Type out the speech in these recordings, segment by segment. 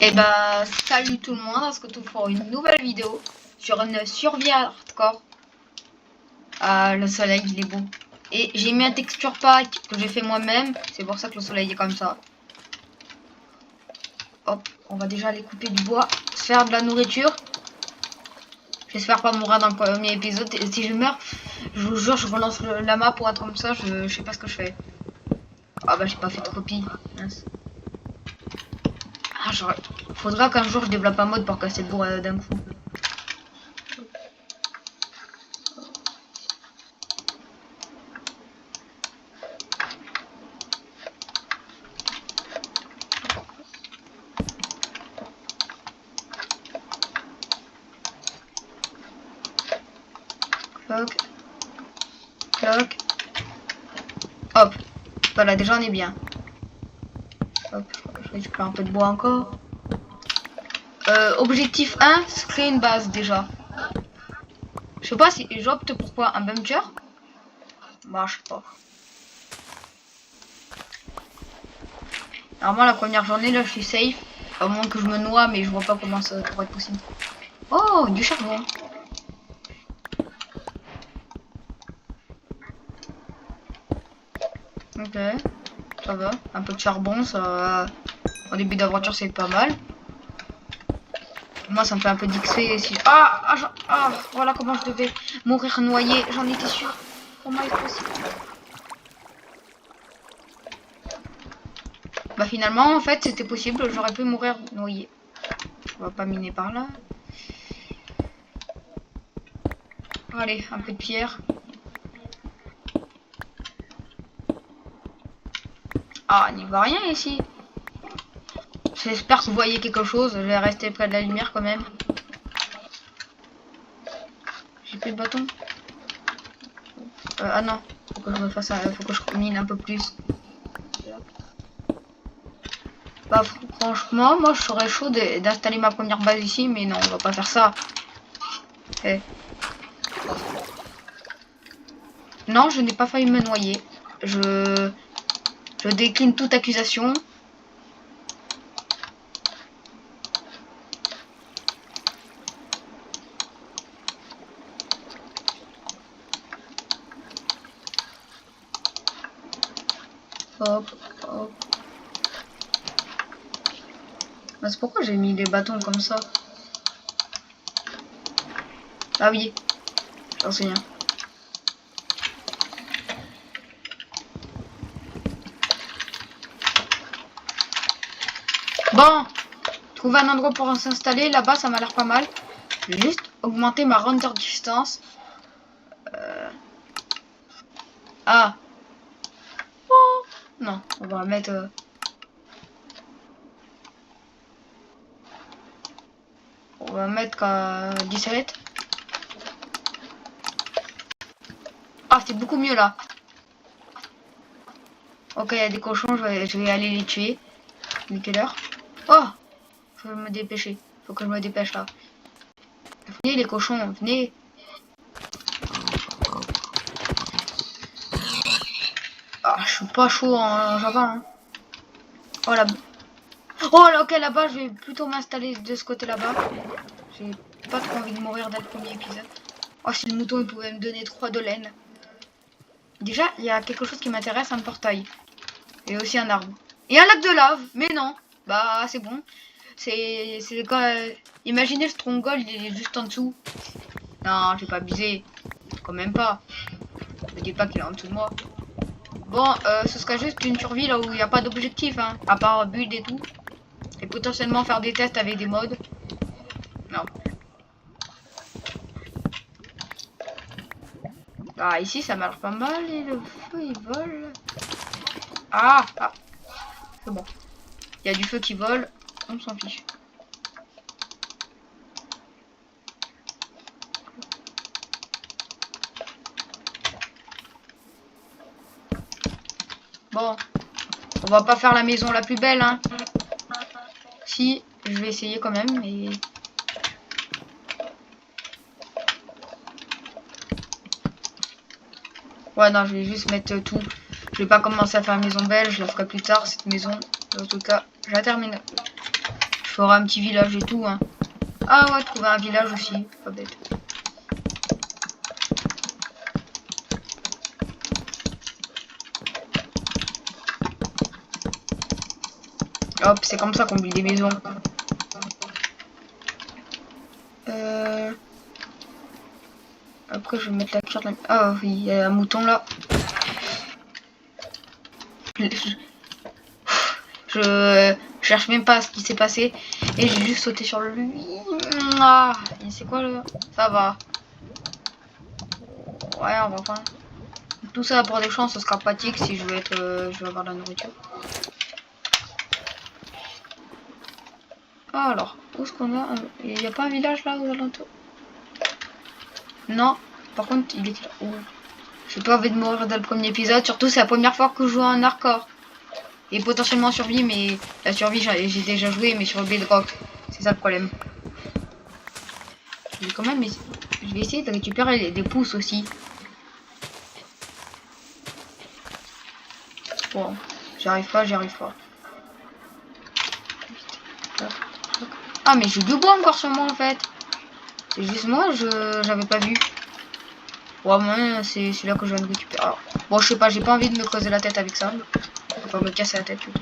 Et bah salut tout le monde, on se retrouve pour une nouvelle vidéo sur une survie hardcore. Ah, le soleil il est beau. Et j'ai mis un texture pack que j'ai fait moi-même, c'est pour ça que le soleil est comme ça. Hop, on va déjà aller couper du bois, se faire de la nourriture. J'espère pas mourir dans le premier épisode. Et si je meurs, je vous jure, je relance la map pour être comme ça, je sais pas ce que je fais. Ah bah j'ai pas fait de copie. Mince. Ah, faudra qu'un jour je développe un mode pour casser le bourg d'un coup. Cloc. Cloc. Hop. Voilà, déjà on est bien. Hop, je récupère un peu de bois encore. Objectif 1, se créer une base déjà. Je sais pas si j'opte pour quoi, un bunker. Bah je sais pas. Normalement la première journée là je suis safe. À moins que je me noie, mais je vois pas comment ça pourrait être possible. Oh, du charbon. Ok, ça va. Un peu de charbon, ça au début d'aventure c'est pas mal. Moi ça me fait un peu d'XP si. Voilà comment je devais mourir noyé, j'en étais sûr. Comment est-ce possible? Bah finalement en fait c'était possible, j'aurais pu mourir noyé. On va pas miner par là. Allez, un peu de pierre. Ah, il n'y voit rien ici. J'espère que vous voyez quelque chose. Je vais rester près de la lumière quand même. J'ai plus de bâton. Ah non, faut que je me fasse faut que je mine un peu plus. Bah franchement, moi je serais chaud d'installer ma première base ici, mais non, on va pas faire ça. Eh. Non, je n'ai pas failli me noyer. Je décline toute accusation. Hop, hop. Bah, c'est pourquoi j'ai mis les bâtons comme ça. Ah oui, j'en sais rien. Bon, trouver un endroit pour s'installer là-bas, ça m'a l'air pas mal. Je vais juste augmenter ma render distance. Ah. Oh. Non, on va mettre... On va mettre qu'à 17. Ah, c'est beaucoup mieux là. Ok, il y a des cochons, je vais aller les tuer. Il est quelle heure? Oh, faut me dépêcher. Faut que je me dépêche là. Venez les cochons, venez. Ah, je suis pas chaud en Java. Hein. Oh là. Oh là, ok, là-bas, je vais plutôt m'installer de ce côté là-bas. J'ai pas trop envie de mourir dès le premier épisode. Oh, si le mouton il pouvait me donner 3 de laine. Déjà, il y a quelque chose qui m'intéresse, un portail. Et aussi un arbre. Et un lac de lave, mais non. Bah, c'est bon. C'est quand... imaginez le stronghold, il est juste en dessous. Non, j'ai pas abusé. Quand même pas. Ne dis pas qu'il est en dessous de moi. Bon, ce serait juste une survie là où il n'y a pas d'objectif, hein. À part build et tout. Et potentiellement faire des tests avec des mods. Non. Ah, ici ça m'a l'air pas mal et le feu il vole. Ah, c'est bon. Il y a du feu qui vole, on s'en fiche. Bon, on va pas faire la maison la plus belle, hein. Si, je vais essayer quand même, mais... Ouais, non, je vais juste mettre tout. Je vais pas commencer à faire une maison belle, je la ferai plus tard, cette maison. En tout cas, je la termine. ferai un petit village et tout. Hein. Ah ouais, trouver un village aussi. Pas bête. Hop, c'est comme ça qu'on build des maisons. Après, je vais mettre la carte. Ah oui, il y a un mouton là. Je cherche même pas ce qui s'est passé. Et j'ai juste sauté sur lui. Ah, c'est quoi le... Ça va. Ouais, on va prendre. Tout ça pour des chances, ce sera pratique si je veux être... je vais avoir de la nourriture. Ah, alors, où est-ce qu'on a... Il n'y a pas un village là aux alentours? Non. Par contre, il est là. Oh. J'ai pas envie de mourir dans le premier épisode. Surtout, c'est la première fois que je joue en hardcore. Et potentiellement survie, mais la survie, j'ai déjà joué, mais sur Bedrock. C'est ça le problème. Je vais quand même je vais essayer de récupérer des pouces aussi. Bon, j'arrive pas. Ah, mais j'ai du bois encore sur moi en fait. C'est juste moi, j'avais pas vu. Ouais, moi, c'est celui-là que je viens de récupérer. Alors, bon, je sais pas, j'ai pas envie de me creuser la tête avec ça. Enfin, me casser la tête plutôt.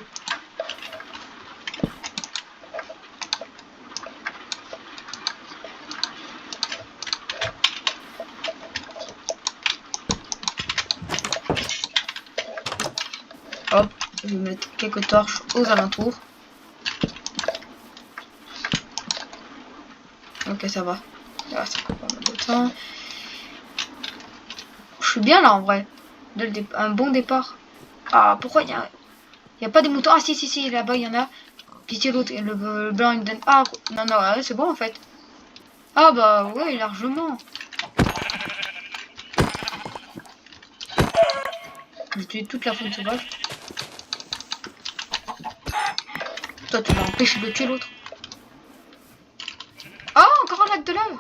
Hop, je vais mettre quelques torches aux alentours. Ok, ça va. Ah, ça prend pas mal de temps. Je suis bien là en vrai. Un bon départ. Ah, pourquoi il y a pas des moutons? Ah, si, là-bas il y en a. Pitié, l'autre, le blanc il me donne. Ah, non, c'est bon en fait. Ah, bah ouais, largement. J'ai tué toute la faune sauvage. Toi, tu m'as empêché de tuer l'autre. Ah, encore un lac de lave.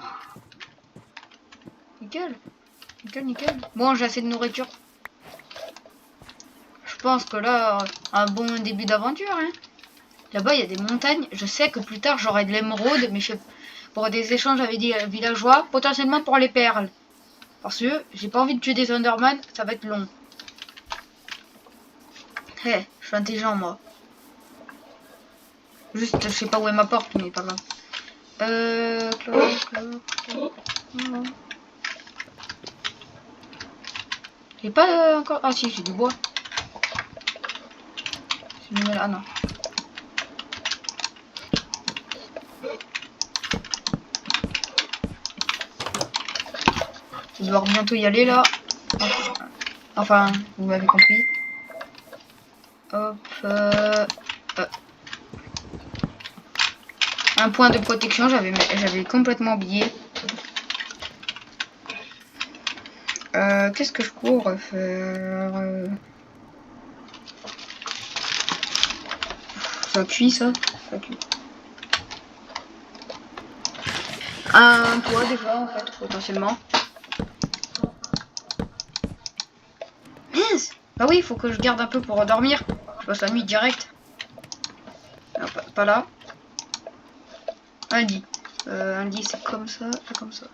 Nickel. Bon, j'ai assez de nourriture. Je pense que là, un bon début d'aventure. Hein. Là-bas, il y a des montagnes. Je sais que plus tard, j'aurai de l'émeraude, mais pour des échanges avec des villageois, potentiellement pour les perles. Parce que j'ai pas envie de tuer des Enderman, ça va être long. Hé, je suis intelligent, moi. Juste, je sais pas où est ma porte, mais pas grave. J'ai pas encore... Ah si, j'ai du bois. Ah non. Je dois bientôt y aller là. Enfin, vous m'avez compris. Hop. Un point de protection, j'avais complètement oublié. Qu'est-ce que je pourrais faire? Ça cuit ça cuit. Un toit déjà en fait, potentiellement. Yes. Bah oui, il faut que je garde un peu pour dormir. Je passe la nuit direct. Non, pas là. Un lit. Un lit c'est comme ça, comme ça.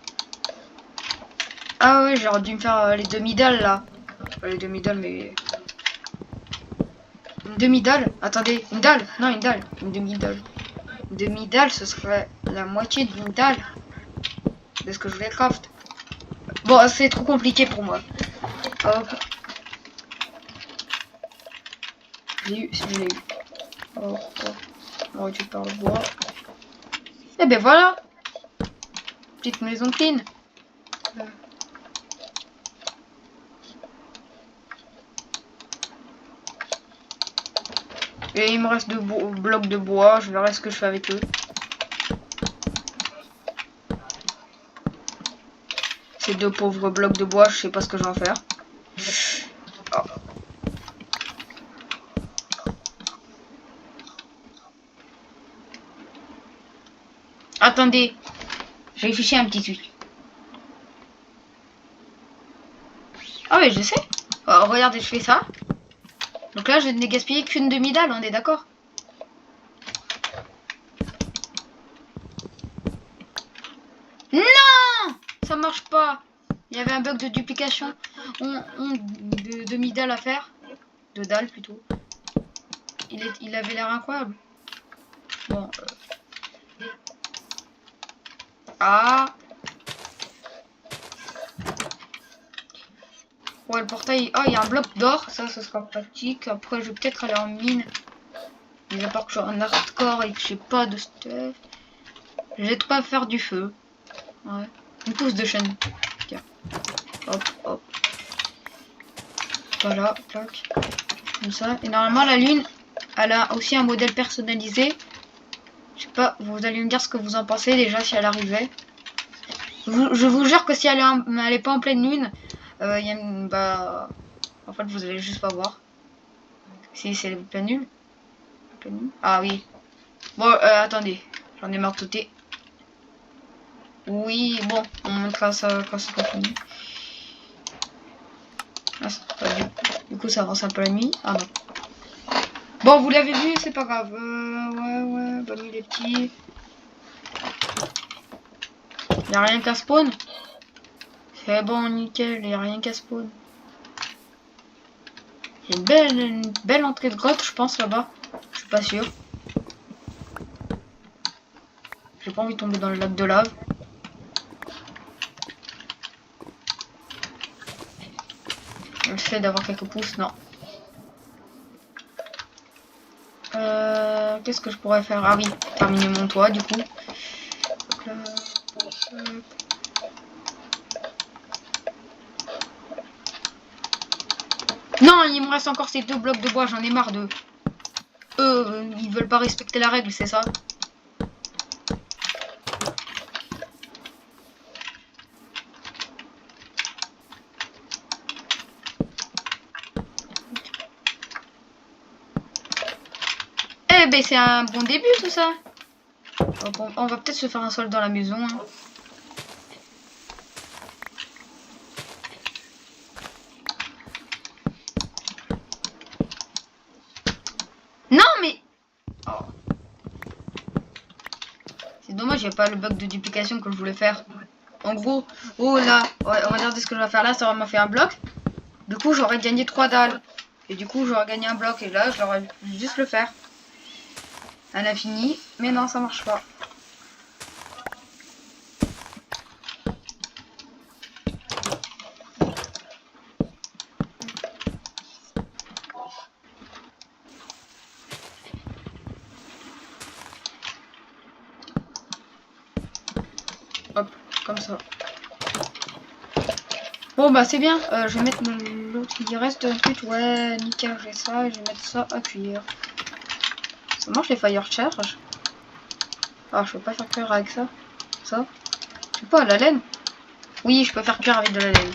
Ah ouais, j'aurais dû me faire les demi-dalles là. Pas les demi-dalles mais... Une demi-dalle? Attendez, une dalle? Non, une dalle. Une demi-dalle. Une demi-dalle, ce serait la moitié d'une dalle. De ce que je voulais craft. Bon, c'est trop compliqué pour moi. Hop. J'ai eu, si je l'ai eu. Hop. On récupère le bois. Et ben voilà. Petite maison clean. Et il me reste 2 blocs de bois. Je verrai ce que je fais avec eux. Ces 2 pauvres blocs de bois, je sais pas ce que je vais en faire. Oh. Attendez. J'ai réfléchi un petit truc. Ah oui, je sais. Oh, regardez, je fais ça. Donc là, je n'ai gaspillé qu'une demi-dalle, on est d'accord? marche pas. Il y avait un bug de duplication. De demi-dalle à faire. De dalle plutôt. Il avait l'air incroyable. Bon. Ah. Ouais, le portail. Ah, il y a un bloc d'or. Ça sera pratique. Après, je vais peut-être aller en mine. Mais à part que je suis en hardcore et que j'ai pas de stuff. J'ai de quoi faire du feu. Ouais. Une pousse de chaîne. Tiens. Hop, hop. Voilà, plaque. Comme ça. Et normalement, la lune, elle a aussi un modèle personnalisé. Je sais pas, vous allez me dire ce que vous en pensez déjà si elle arrivait. Je vous jure que si elle est pas en pleine lune, y a une, bah, en fait, vous allez juste pas voir. Si c'est pleine lune. Ah oui. Bon, attendez. J'en ai marre de sauter. Oui, bon, on montrera ça quand c'est fini. Ah, du coup, ça avance un peu la nuit. Ah non. Bon, vous l'avez vu, c'est pas grave. Ouais, bonne nuit les petits. Y'a rien qu'à spawn. C'est bon, nickel, y'a rien qu'à spawn. Il y a une belle entrée de grotte, je pense, là-bas. Je suis pas sûr. J'ai pas envie de tomber dans le lac de lave. Le fait d'avoir quelques pouces, non. Qu'est-ce que je pourrais faire? Ah oui, terminer mon toit, du coup. Donc là, non, il me reste encore ces 2 blocs de bois, j'en ai marre d'eux. Ils veulent pas respecter la règle, c'est ça? Eh ben c'est un bon début tout ça. Bon, on va peut-être se faire un sol dans la maison. Hein. Non mais... Oh. C'est dommage, il n'y a pas le bug de duplication que je voulais faire. En gros, oh là, ouais, on va regarder ce que je vais faire là, ça m'a fait un bloc. Du coup, j'aurais gagné 3 dalles. Et du coup, j'aurais gagné un bloc. Et là, j'aurais juste le faire. À l'infini. Mais non, ça marche pas. Hop, comme ça. Bon bah c'est bien, je vais mettre l'autre, il reste un but, ouais, nickel, j'ai ça, et je vais mettre ça à cuire. Ça marche les fire charge? Ah, je peux pas faire cuire avec ça. Ça? Je sais pas, la laine? Oui, je peux faire cuire avec de la laine.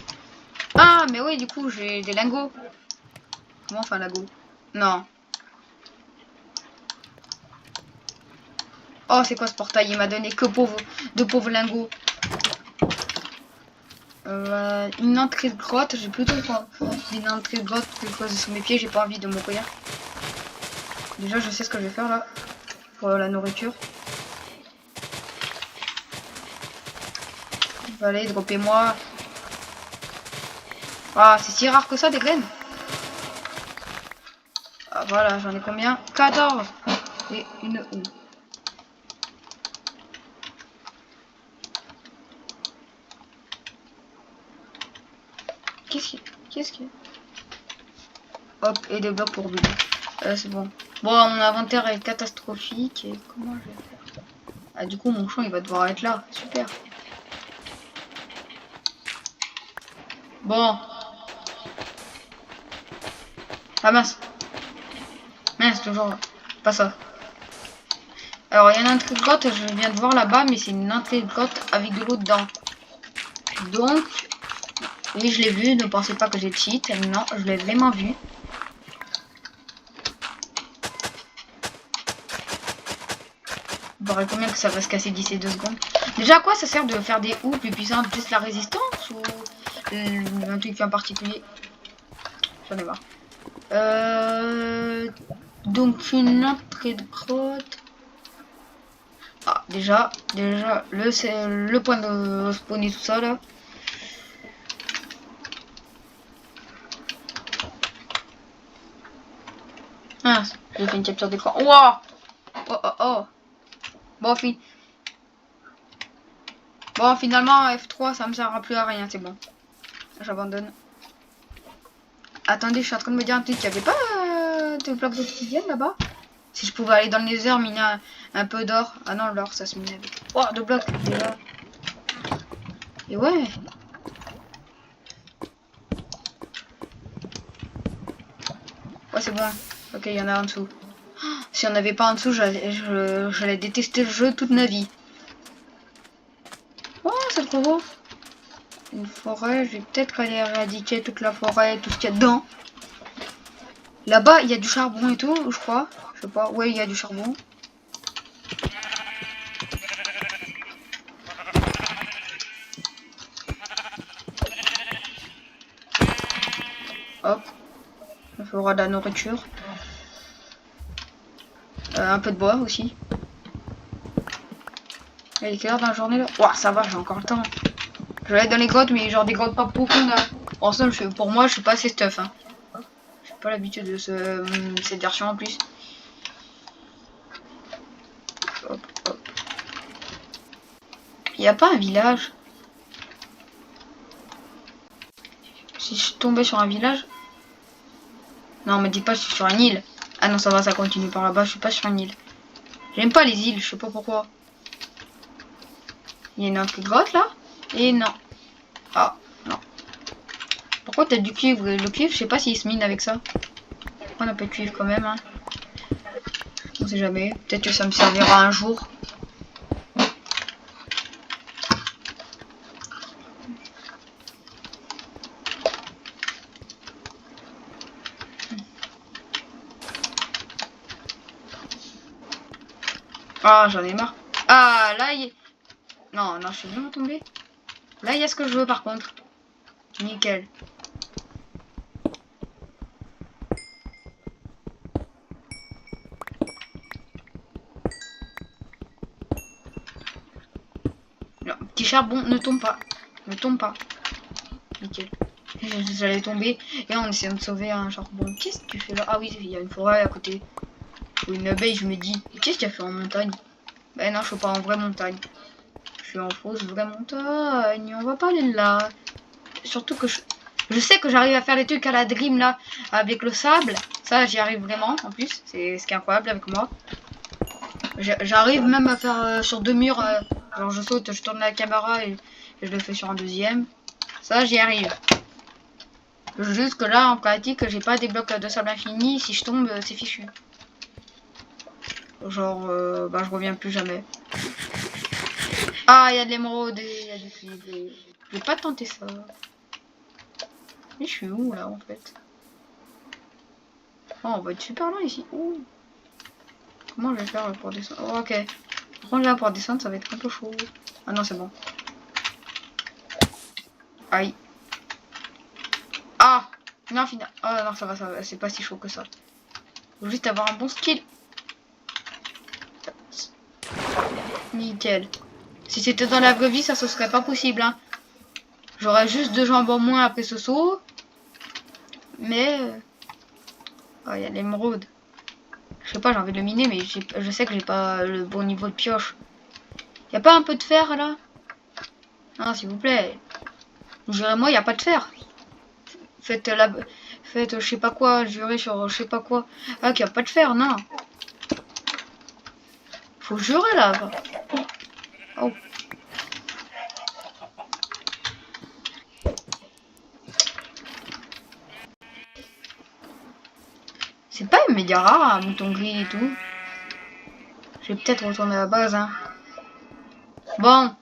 Ah, mais oui, du coup, j'ai des lingots. Comment enfin lingots? Non. Oh, c'est quoi ce portail? Il m'a donné que de pauvres lingots. Une entrée de grotte, j'ai plutôt pas une entrée de grotte quelque chose sous mes pieds, j'ai pas envie de mourir. Déjà je sais ce que je vais faire là pour la nourriture. Allez, droppez-moi. Ah, c'est si rare que ça des graines. Ah, voilà, j'en ai combien? 14. Et une houe. Qu'est-ce qu'il y a? Hop, et des blocs pour bulle. C'est bon. Bon, mon inventaire est catastrophique. Et comment je vais faire? Ah, du coup, mon champ, il va devoir être là. Super. Bon. Ah, mince. Mince, toujours pas ça. Alors, il y a une entrée de grotte, je viens de voir là-bas, mais c'est une entrée de grotte avec de l'eau dedans. Donc, oui, je l'ai vu. Ne pensez pas que j'ai cheat. Non, je l'ai vraiment vu. Vous verrez combien que ça va se casser d'ici 2 secondes. Déjà, à quoi ça sert de faire des houes plus puissantes? Juste la résistance ou un truc en particulier? J'en ai marre. Donc, une entrée de grotte. Ah, déjà, le point de spawn et tout ça là. Ah, j'ai fait une capture d'écran. Wow. Oh oh oh. Bon, bon, finalement, F3, ça me sert plus à rien, c'est bon. J'abandonne. Attendez, je suis en train de me dire un truc. Il n'y avait pas de blocs d'obsidienne là-bas? Si je pouvais aller dans le nether, miner un peu d'or. Ah non, l'or, ça se mine avec. Oh, de blocs, déjà. Et ouais. Ouais, c'est bon. Ok, il y en a en dessous. Si on n'avait pas en dessous, j'allais détester le jeu toute ma vie. Oh, c'est trop beau. Une forêt, je vais peut-être aller éradiquer toute la forêt, tout ce qu'il y a dedans. Là-bas, il y a du charbon et tout, je crois. Je sais pas. Ouais, il y a du charbon. Hop. Il faudra de la nourriture. Un peu de bois aussi. Il est quelle heure dans la journée là? Ouah, ça va, j'ai encore le temps. Je vais aller dans les grottes, mais genre des grottes pas profondes. En somme, pour moi, je suis pas assez stuff. Hein. J'ai pas l'habitude de cette version en plus. Hop, hop. Il n'y a pas un village. Si je tombais sur un village. Non, me dites pas que je suis sur une île. Ah non, ça va, ça continue par là-bas. Je suis pas sur une île. J'aime pas les îles, je sais pas pourquoi. Il y a une autre grotte là. Et non. Ah, non. Pourquoi t'as du cuivre? Le cuivre, je sais pas s'il se mine avec ça. On a pas de cuivre quand même. Hein. On sait jamais. Peut-être que ça me servira un jour. Ah, j'en ai marre. Ah, là, il... Non, non, je suis vraiment tombé. Là, il y a ce que je veux par contre. Nickel. Non, petit charbon, ne tombe pas. Ne tombe pas. Nickel. J'allais tomber et en essayant de sauver un charbon. Qu'est-ce que tu fais là? Ah oui, il y a une forêt à côté. Ou une abeille, je me dis. Qu'est-ce qu'il y a fait en montagne? Ben non, je suis pas en vraie montagne. Je suis en fausse vraie montagne. On va pas aller là. Surtout que je sais que j'arrive à faire des trucs à la Dream là. Avec le sable. Ça, j'y arrive vraiment en plus. C'est ce qui est incroyable avec moi. J'arrive même à faire sur 2 murs. Genre je saute, je tourne la caméra et je le fais sur un deuxième. Ça, j'y arrive. Juste que là, en pratique, j'ai pas des blocs de sable infini. Si je tombe, c'est fichu. Genre, bah, je reviens plus jamais. Ah, il y a de l'émeraude et il y a du cuivre. Je vais pas tenter ça. Mais je suis où là en fait? Oh, on va être super loin ici. Ouh. Comment je vais faire pour descendre? Oh, ok. Par contre, là, pour descendre, ça va être un peu chaud. Ah non, c'est bon. Aïe. Ah! Non, final. Oh non, ça va, c'est pas si chaud que ça. Faut juste avoir un bon skill. Nickel. Si c'était dans la vraie vie, ça ce serait pas possible. Hein. J'aurais juste 2 jambes en moins après ce saut. Mais... Oh, il y a l'émeraude. Je sais pas, j'ai envie de le miner, mais je sais que j'ai pas le bon niveau de pioche. Y a pas un peu de fer là? Non, s'il vous plaît. Jurez-moi, y a pas de fer. Faites je sais pas quoi, jurer sur je sais pas quoi. Ah, qu'il y a pas de fer, non. Faut jurer là. Oh. C'est pas une média rare, un mouton gris et tout. Je vais peut-être retourner à la base, hein. Bon.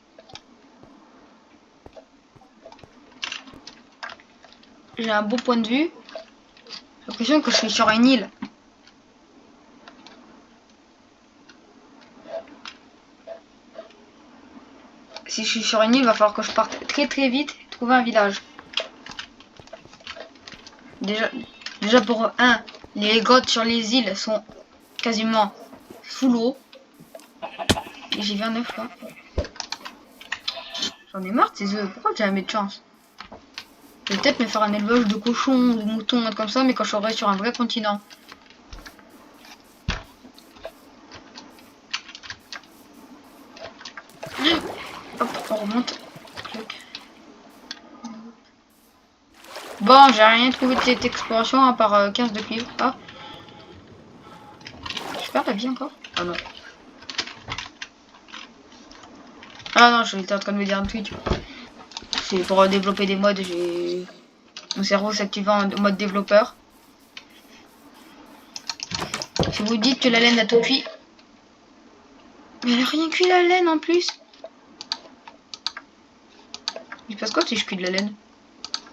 J'ai un beau point de vue. J'ai l'impression que je suis sur une île. Si je suis sur une île, il va falloir que je parte très très vite et trouver un village. Déjà pour un, les grottes sur les îles sont quasiment sous l'eau. Et j'y viens 9 fois. J'en ai marre de ces œufs. Pourquoi j'ai jamais de chance? Je vais peut-être me faire un élevage de cochons, de moutons, comme ça, mais quand je serai sur un vrai continent. On remonte. Bon, j'ai rien trouvé de cette exploration à part 15 de cuivre. Ah. Je perds la vie encore. Ah non. Ah non, j'étais en train de me dire un tweet. C'est pour développer des modes, j'ai... Mon cerveau s'active en mode développeur. Si vous dites que la laine a tout cuit. Mais elle a rien cuit la laine en plus. Il se passe quoi si je cuis de la laine?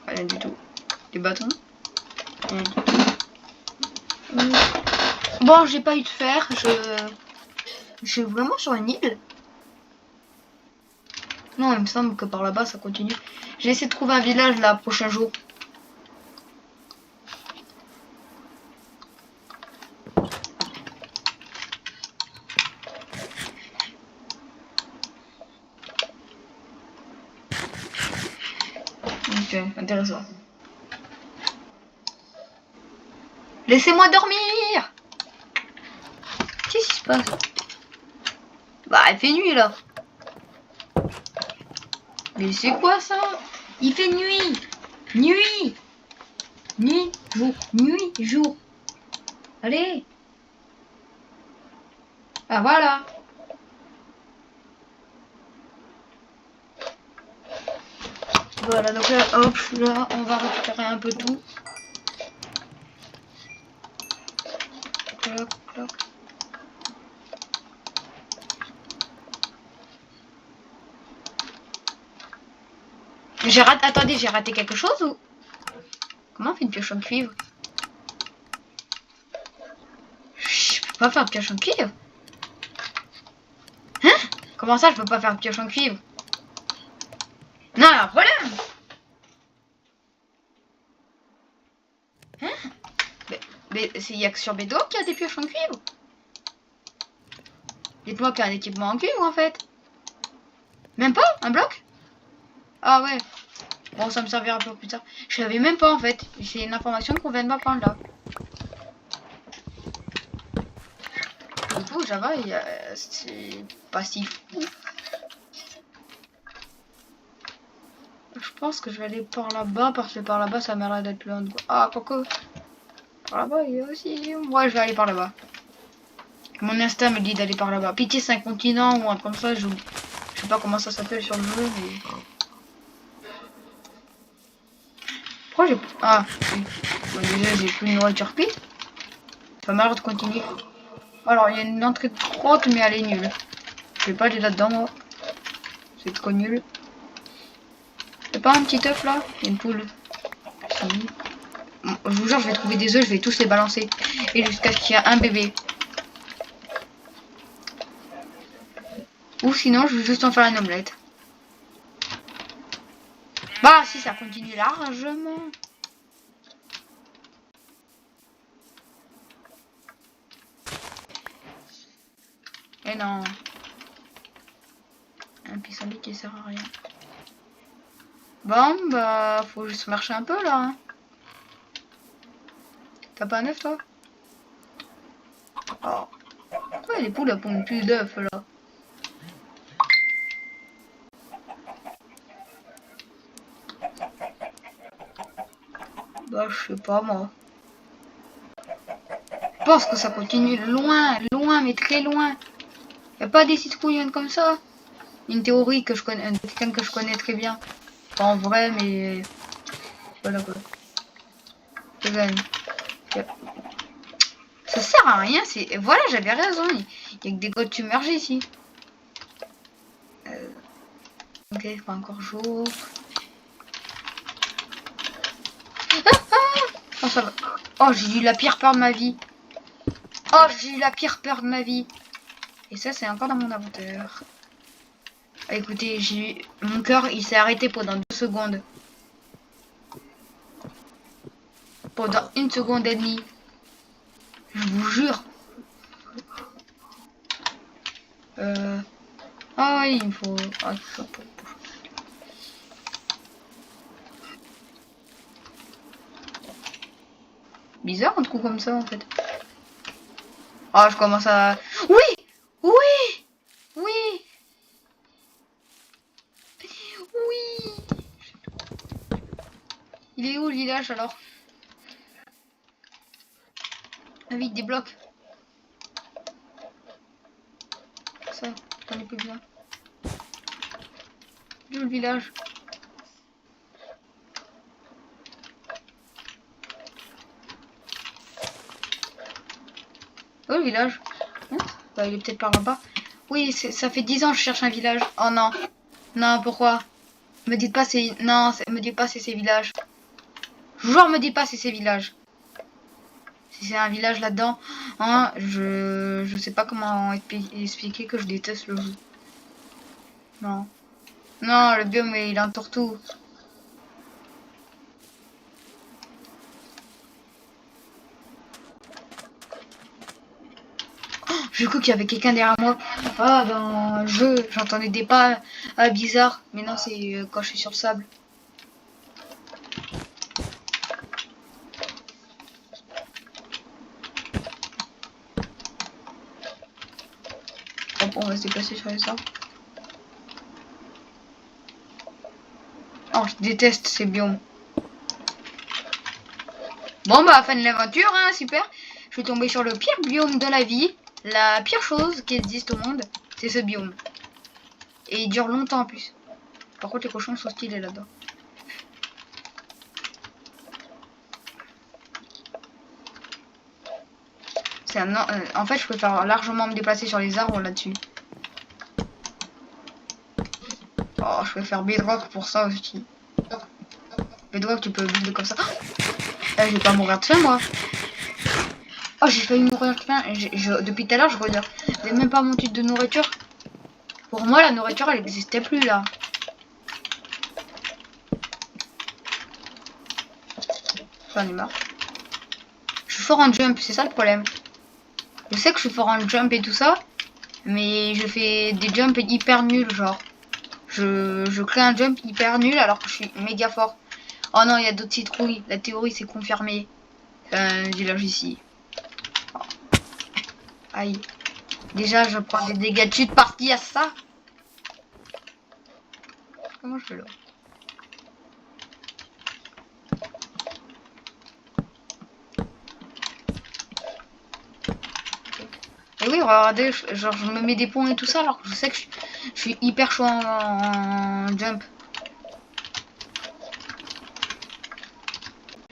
Rien du tout. Des bâtons? Rien du tout. Bon, j'ai pas eu de fer. Je suis vraiment sur une île. Non, il me semble que par là-bas ça continue. J'ai essayé de trouver un village là, prochain jour. Ok, intéressant. Laissez-moi dormir! Qu'est-ce qui se passe? Bah, il fait nuit là. Mais c'est quoi ça? Il fait nuit! Nuit! Nuit, jour, nuit, jour. Allez! Ah voilà! Voilà, donc là, hop, là, on va récupérer un peu tout. Cloc, cloc. J'ai raté, attendez, j'ai raté quelque chose ou? Comment on fait une pioche en cuivre? Je peux pas faire de pioche en cuivre. Hein? Comment ça, je peux pas faire de pioche en cuivre? Non, il y a un problème. Hein? Mais il y a que sur Bédo qu'il y a des pioches en cuivre. Dites-moi qu'il y a un équipement en cuivre en fait. Même pas? Un bloc? Ah ouais. Bon, ça me servira pour plus tard. Je savais même pas en fait. C'est une information qu'on vient de m'apprendre là. Du coup, Java, c'est pas si fou. Je pense que je vais aller par là-bas parce que par là-bas, ça m'a l'air d'être loin de quoi. Ah, quoique. Par là-bas, il y a aussi. Ouais, je vais aller par là-bas. Mon instinct me dit d'aller par là-bas. Pitié, c'est un continent ou un comme ça. Je sais pas comment ça s'appelle sur le jeu. Mais... Pourquoi j'ai... Ah, oui. Bon, déjà, j'ai plus une nourriture pit. Ça m'a l'air de continuer. Alors, il y a une entrée de grotte, mais elle est nulle. Je vais pas aller là-dedans, moi. C'est trop nul. Y'a pas un petit œuf là? Il y a une poule. Bon, je vous jure, je vais trouver des œufs, je vais tous les balancer. Et jusqu'à ce qu'il y ait un bébé. Ou sinon, je vais juste en faire une omelette. Bah, si ça continue largement. Et non. Un pissenlit qui sert à rien. Bon, bah, faut juste marcher un peu là. Hein. T'as pas un œuf toi? Oh. Pourquoi les poules elles pondent plus d'œufs là? Bah, je sais pas moi. Je pense que ça continue loin, loin, mais très loin. Y a pas des citrouilles comme ça? Une théorie que je connais, quelqu'un que je connais très bien. Pas en vrai, mais voilà quoi. Ça sert à rien, c'est... Voilà, j'avais raison. Il y a que des grottes submergées ici. Ok, pas encore jour. Oh, ça va. Oh, j'ai eu la pire peur de ma vie. Oh, j'ai eu la pire peur de ma vie. Et ça, c'est encore dans mon inventaire. Ah, écoutez, j'ai mon cœur, il s'est arrêté pendant 2 secondes. Pendant 1 seconde et demie. Je vous jure. Ah oui, il me faut... Ah, ça peut... Bizarre un trou comme ça en fait. Ah, je commence à... Oui! Oui! Oui! Il est où le village alors? Ah vite, des blocs. Ça, j'en ai plus besoin. Où est le village? Où est le village? Bah, il est peut-être par là-bas. Oui, ça fait 10 ans que je cherche un village. Oh non. Non, pourquoi? Me dites pas c'est... Non, me dites pas c'est ces villages. Genre, me dites pas c'est ces villages. Si c'est un village là-dedans, hein, je sais pas comment expliquer que je déteste le jeu. Non. Non, le biome, il entoure tout. J'ai cru qu'il y avait quelqu'un derrière moi. Ah, dans le jeu, j'entendais des pas bizarres. Mais non, c'est quand je suis sur le sable. Hop, on va se déplacer sur les arbres. Oh, je déteste ces biomes. Bon, bah, fin de l'aventure, hein, super. Je suis tombée sur le pire biome de la vie. La pire chose qui existe au monde, c'est ce biome. Et il dure longtemps en plus. Par contre, les cochons sont stylés là-dedans. En fait, je préfère largement me déplacer sur les arbres là-dessus. Oh, je préfère Bedrock pour ça aussi. Bedrock, tu peux builder comme ça. Je vais pas mourir de faim, moi. Oh, j'ai failli mourir de faim. Depuis tout à l'heure, je regarde. J'ai même pas mon titre de nourriture. Pour moi, la nourriture, elle n'existait plus là. J'en ai marre. Je suis fort en jump, c'est ça le problème. Je sais que je suis fort en jump et tout ça, mais je fais des jumps hyper nuls, genre. Je crée un jump hyper nul alors que je suis méga fort. Oh non, il y a d'autres citrouilles. La théorie s'est confirmée. Un village ici. Oh. Aïe. Déjà, je prends des dégâts de chute parce qu'il y a ça. Comment je fais là? Et oui, regardez, genre je me mets des ponts et tout ça alors que je sais que je suis hyper chaud en jump.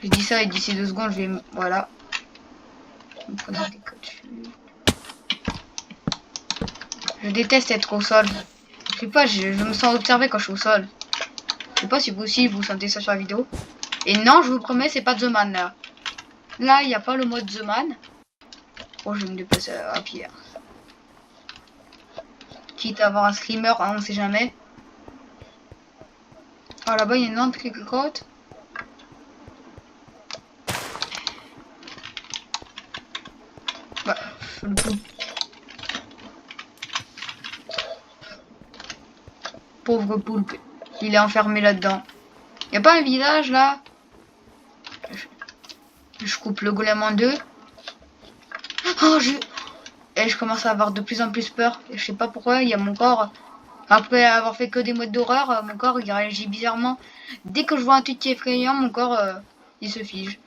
Je dis ça et d'ici 2 secondes, je vais... Voilà. Je déteste être au sol. Je sais pas, je me sens observé quand je suis au sol. Je sais pas si vous aussi vous sentez ça sur la vidéo. Et non, je vous promets, c'est pas The Man là. Là, il n'y a pas le mode The Man. Oh, je vais me déplacer à pierre. Quitte à avoir un screamer, hein, on sait jamais. Oh, là-bas, il y a une entrée qui côte. Bah, le poulpe. Pauvre poulpe. Il est enfermé là-dedans. Il n'y a pas un village là? Je coupe le golem en deux. Oh, et je commence à avoir de plus en plus peur. Et je sais pas pourquoi, il y a mon corps. Après avoir fait que des modes d'horreur, mon corps il réagit bizarrement. Dès que je vois un truc qui est effrayant, mon corps il se fige.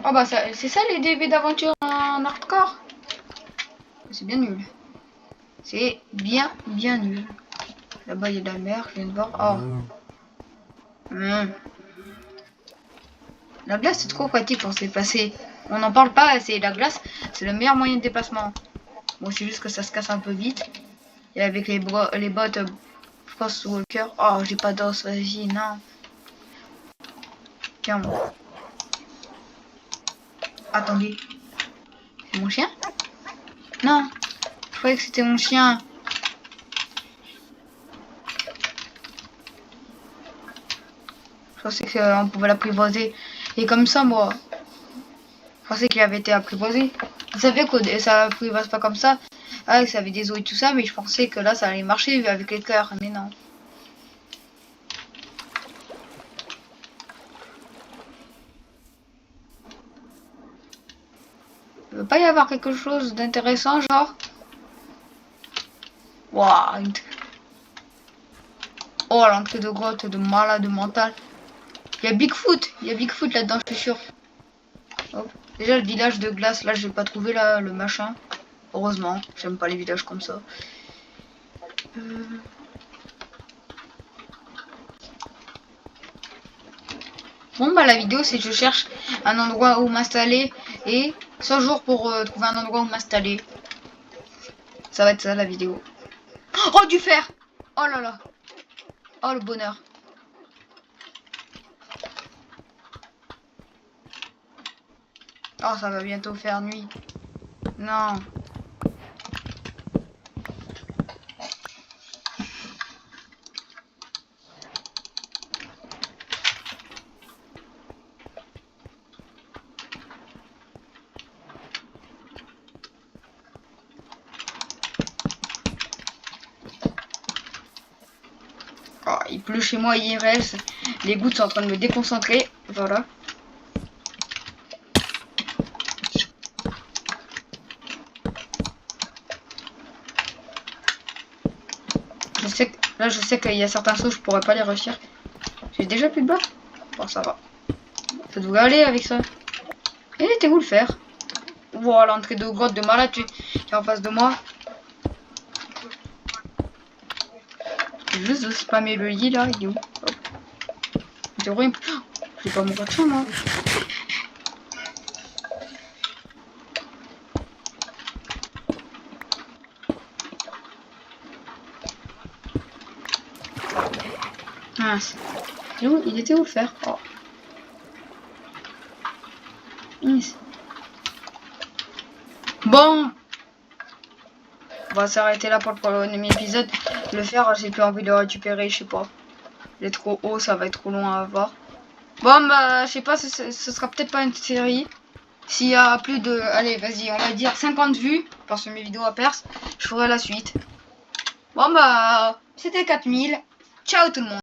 Oh bah c'est ça les DB d'aventure en hardcore. C'est bien nul. C'est bien nul. Là-bas il y a de la mer, je viens de voir. Oh. La glace c'est trop pratique pour se déplacer. On n'en parle pas assez. La glace c'est le meilleur moyen de déplacement. Bon c'est juste que ça se casse un peu vite. Et avec les bottes Frost Walker. Oh j'ai pas d'os, vas-y, non. Tiens moi. Attendez. C'est mon chien? Non. Je croyais que c'était mon chien. Je pensais qu'on pouvait l'apprivoiser. Et comme ça, moi, je pensais qu'il avait été apprivoisé. Vous savez que ça apprivoise pas comme ça. Ah, ça avait des os et tout ça, mais je pensais que là, ça allait marcher avec les cœurs. Mais non. Il ne veut pas y avoir quelque chose d'intéressant, genre? Waouh. Oh, l'entrée de grotte de malade mental. Il y a Bigfoot là-dedans, je suis sûr. Oh. Déjà, le village de glace, là, je vais pas trouver là, le machin. Heureusement, j'aime pas les villages comme ça. Bon, bah, la vidéo, c'est que je cherche un endroit où m'installer et 100 jours pour trouver un endroit où m'installer. Ça va être ça, la vidéo. Oh, du fer! Oh là là! Oh, le bonheur! Oh, ça va bientôt faire nuit. Non. Oh, il pleut chez moi IRL. Les gouttes sont en train de me déconcentrer. Voilà. Je sais qu'il y a certains sauts, je pourrais pas les réussir. J'ai déjà plus de bas. Bon, ça va. Ça devrait aller avec ça. Et t'es où le fer? Voilà, l'entrée de grotte de malade qui est en face de moi. J'ai juste de spammer le lit là, idiot. C'est horrible. Je vais pas mourir de faim, moi. Mince. Il était où le fer? Oh. Mince. Bon. On va s'arrêter là pour le premier épisode. Le fer, j'ai plus envie de le récupérer, je sais pas. Il est trop haut, ça va être trop long à avoir. Bon, bah, je sais pas, ce sera peut-être pas une série. S'il y a plus de, allez, vas-y, on va dire 50 vues, parce que mes vidéos à perce, je ferai la suite. Bon, bah, c'était 4000. Ciao tout le monde.